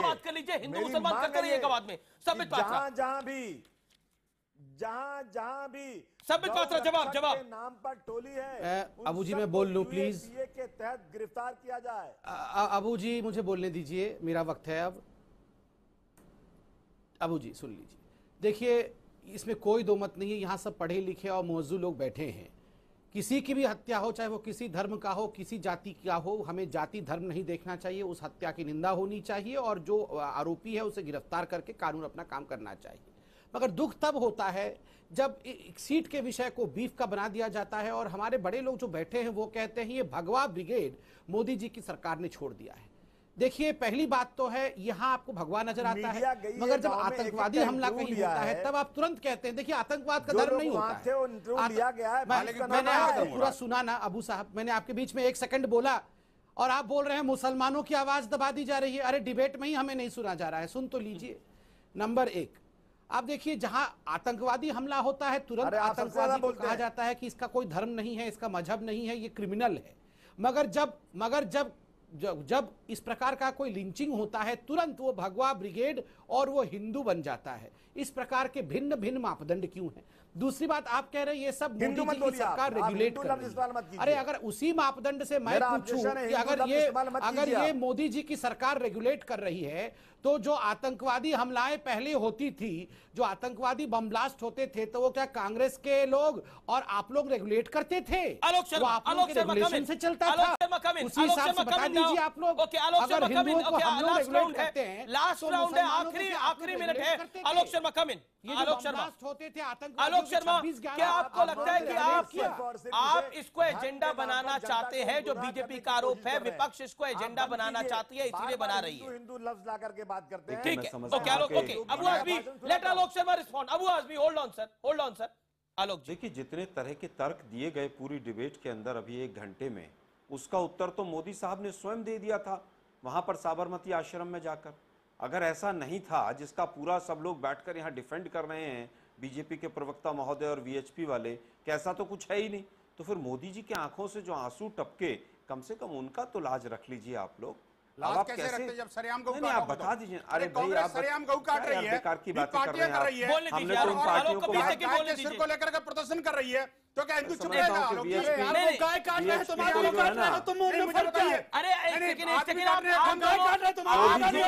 बात कर लीजिए, हिंदू मुसलमान करते रहिए एक आवाज में। सब जहां भी सब जवाब नाम पर टोली है, अबू जी मैं बोल लूं प्लीज, के तहत गिरफ्तार किया जाए। अबू जी मुझे बोलने दीजिए, मेरा वक्त है अब। अबू जी सुन लीजिए, देखिए इसमें कोई दो मत नहीं है, यहाँ सब पढ़े लिखे और मौजूद लोग बैठे हैं। किसी की भी हत्या हो, चाहे वो किसी धर्म का हो, किसी जाति का हो, हमें जाति धर्म नहीं देखना चाहिए। उस हत्या की निंदा होनी चाहिए और जो आरोपी है उसे गिरफ्तार करके कानून अपना काम करना चाहिए। मगर दुख तब होता है जब सीट के विषय को बीफ का बना दिया जाता है और हमारे बड़े लोग जो बैठे हैं वो कहते हैं ये भगवा ब्रिगेड मोदी जी की सरकार ने छोड़ दिया है। देखिए पहली बात तो है यहाँ आपको भगवा नजर आता है, मगर जब आतंकवादी हमला कहीं होता है तब आप तुरंत कहते हैं। देखिए आतंकवाद का धर्म नहीं होता है। मैंने आपको पूरा सुना ना अबू साहब, मैंने आपके बीच में 1 सेकंड बोला और आप बोल रहे हैं मुसलमानों की आवाज दबा दी जा रही है। अरे डिबेट में ही हमें नहीं सुना जा रहा है, सुन तो लीजिए। नंबर 1, आप देखिए जहां आतंकवादी हमला होता है तुरंत आतंकवादी को कहा जाता है कि इसका कोई धर्म नहीं है, इसका मजहब नहीं है, ये क्रिमिनल है। मगर जब इस प्रकार का कोई लिंचिंग होता है तुरंत वो भगवा ब्रिगेड और वो हिंदू बन जाता है। इस प्रकार के भिन्न भिन्न मापदंड क्यों हैं? दूसरी बात आप कह रहे हैं ये सब मोदी जी की सरकार रेगुलेट कर रही है। अरे अगर उसी मापदंड से मैं पूछूं कि अगर ये मोदी जी की सरकार रेगुलेट कर रही है तो जो आतंकवादी हमलाएं पहले होती थी, जो आतंकवादी बम ब्लास्ट होते थे, तो वो क्या कांग्रेस के लोग और आप लोग रेगुलेट करते थे? वो आप लोग के रेगुलेशन से चलता था। उसी हिसाब से बता दीजिए आप लोग, अगर हिंदुओं को हम लोग रेगुलेट करते हैं। लास्ट राउंड है, आखिरी मिनट है। आलोक शर्मा कम इन। आलोक शर्मा होते थे आलोक शर्मा, क्या आपको लगता है कि आप इसको एजेंडा बनाना चाहते हैं? जो बीजेपी का आरोप है विपक्ष इसको एजेंडा बनाना चाहती है इसलिए बना रही है। हिंदू लफ्ज ला करके बात करते हैं। ठीक है, okay Alok, okay Abu Azmi, let Alok Sharma respond. Abu Azmi hold on sir. Alok देखिए जितने तरह के तर्क दिए गए पूरी डिबेट के अंदर अभी 1 घंटे में, उसका उत्तर तो मोदी साहब ने स्वयं दे दिया था वहां पर साबरमती आश्रम में जाकर। अगर ऐसा नहीं था जिसका पूरा सब लोग बैठकर यहाँ डिफेंड कर रहे हैं, बीजेपी के प्रवक्ता महोदय और वीएचपी वाले, कैसा तो कुछ है ही नहीं। तो फिर मोदी जी की आंखों से जो आंसू टपके, कम से कम उनका तो लाज रख लीजिए आप लोग। लाज कैसे रखते जब सरेआम गऊ आप बता दीजिए। अरे भाई आप सरेआम गऊ काट रही है, बेकार की बातें कर रहे हैं। हमने तो इन पार्टियों को सिर को लेकर के प्रदर्शन कर रही है, तो क्या हिंदू चुप रहेगा? गाय काट रहे हैं, तुम आदमी काट रहे हो, तुम मुंह में फर्क है। अरे एक सेकंड हम गाय काट रहे हैं, तुम आदमी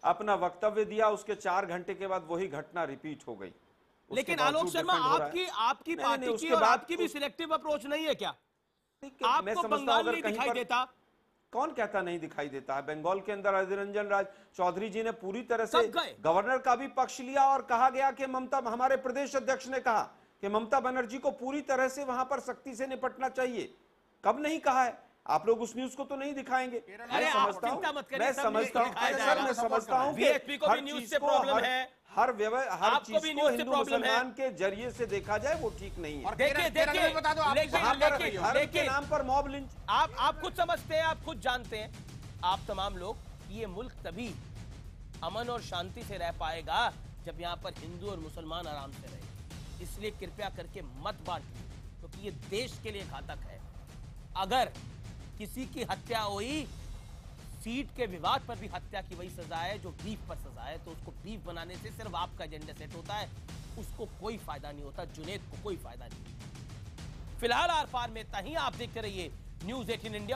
अपना वक्तव्य दिया, उसके 4 घंटे के बाद वही घटना रिपीट हो गई। लेकिन आलोक शर्मा आपकी पार्टी की और आपकी भी सिलेक्टिव अप्रोच नहीं है क्या? आपको बंगाल नहीं दिखाई देता? कौन कहता नहीं दिखाई देता है? बंगाल के अंदर अधीर रंजन राज चौधरी जी ने पूरी तरह से गवर्नर का भी पक्ष लिया और कहा गया कि ममता, हमारे प्रदेश अध्यक्ष ने कहा कि ममता बनर्जी को पूरी तरह से वहां पर सख्ती से निपटना चाहिए। कब नहीं कहा है? आप लोग उस न्यूज को तो नहीं दिखाएंगे। मैं समझता हूं बीएचपी को भी न्यूज से प्रॉब्लम है, हर चीज को हिंदू मुसलमान के जरिए से देखा जाए वो ठीक नहीं है। देखिए नाम पर मॉब लिंच, आप खुद समझते हैं, आप खुद जानते हैं, आप तमाम लोग, ये मुल्क तभी अमन और शांति से रह पाएगा जब यहाँ पर हिंदू और मुसलमान आराम से रहे। इसलिए कृपया करके मत बांटिए, क्योंकि ये देश के लिए घातक है। अगर किसी की हत्या हुई, सीट के विवाद पर भी हत्या की वही सजा है जो बीफ पर सजा है, तो उसको बीफ बनाने से सिर्फ आपका एजेंडा सेट होता है, उसको कोई फायदा नहीं होता, जुनैद को कोई फायदा नहीं। फिलहाल आर पार में इतना ही। आप देखते रहिए न्यूज़ 18 इंडिया।